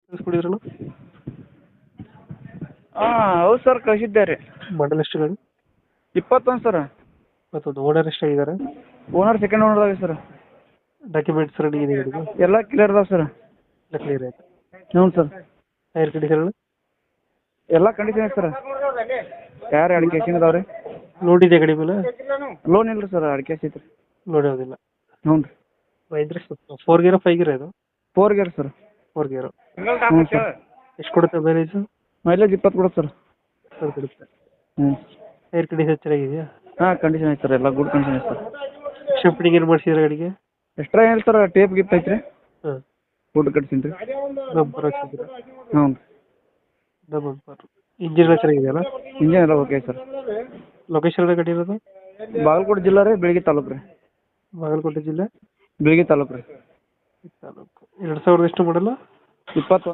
ಕಳಿಸ್ಕೊಡಿದ್ರಣ. ಹಾಂ ಹೌದು ಸರ್ ಕಳಿಸಿದ್ದೆ ರೀ. ಮಾಡಲ್ ಎಷ್ಟು ಗಾಡಿ? 21 ಸರ್. ಮತ್ತೊಂದು ಓನರ್ ಎಷ್ಟಾಗಿದ್ದಾರೆ? ಓನರ್ ಸೆಕೆಂಡ್ ಓನರ್ ಅದಾವೆ ಸರ್. ಡಾಕ್ಯುಮೆಂಟ್ಸ್ ರೆಡಿ ಇದೆ ಗಾಡಿಗೆ? ಎಲ್ಲ ಕ್ಲಿಯರ್ ಅದಾವೆ ಸರ್. ಎಲ್ಲ ಕ್ಲಿಯರ್ ಆಯ್ತು. ಹ್ಞೂ ಸರ್. Tyre condition? ಎಲ್ಲ ಕಂಡೀಷನ್ ಐತೆ ಸರ್. ಯಾರು ಅಡಿಕೆ ಅದಾವೆ ರೀ? ಲೋನ್ ಇದೆ ಗಾಡಿ ಮೇಲೆ? ಲೋನ್ ಇಲ್ಲ ರೀ ಸರ್, ಅಡಿಕೆ ಐತೆ ರೀ. ಲೋನ್ ಯಾವುದಿಲ್ಲ. ಹ್ಞೂ ರೀ. ಮಹೇಂದ್ರ 4 ಗೇರ 5 ಗೇರ ಇದು? 4 ಗೇರ್ ಸರ್. 4 ಗೇರು. ಹ್ಞೂ ಸರ್. ಎಷ್ಟು ಕೊಡುತ್ತೆ ಮೈಲೇಜು? ಮೈಲೇಜ್ 20 ಕೊಡುತ್ತೆ ಸರ್. ಸರ್ ಕೊಡುತ್ತೆ. ಹ್ಞೂ. ಟೈರ್ ಕಂಡೀಷನ್ ಚೆನ್ನಾಗಿದೆಯಾ? ಹಾಂ ಕಂಡೀಷನ್ ಐತೆ ಸರ್, ಎಲ್ಲ ಗುಡ್ ಕಂಡೀಷನ್ ಐತೆ ಸರ್. ಶಿಫ್ಟಿಂಗ್ ಏನು ಮಾಡಿಸಿದ್ರೆ ಗಾಡಿಗೆ? ಎಕ್ಸ್ಟ್ರಾ ಏನು ಸರ್, ಟೇಪ್ ಗಿಫ್ಟ್ ಐತೆ ರೀ. ಹಾಂ. ಫುಡ್ ಕಟ್ಸೀನಿ ರೀ. ಬಂಪರ್ ಹಾಕ್ಸಿದ್ರೆ? ಹ್ಞೂ. ಬಂಪರ್. ಇಂಜಿನ್ ಎಲ್ಲ ಚೆನ್ನಾಗಿದೆಯಲ್ಲ? ಇಂಜಿನ್ ಎಲ್ಲ ಓಕೆ ಸರ್. ಲೊಕೇಶನ್ ಎಲ್ಲ ಗಾಡಿ ಇರೋದು? ಬಾಗಲಕೋಟೆ ಜಿಲ್ಲಾ ರೀ, ಬೆಳಗ್ಗೆ ತಾಲೂಕು ರೀ. ಬಾಗಲಕೋಟೆ ಜಿಲ್ಲೆ ಬೆಳಗ್ಗೆ ತಾಲೂಕು ರೀ. ತಾಲೂಕು. 2000 ಎಷ್ಟು ಮಾಡಲ್ಲ? 21.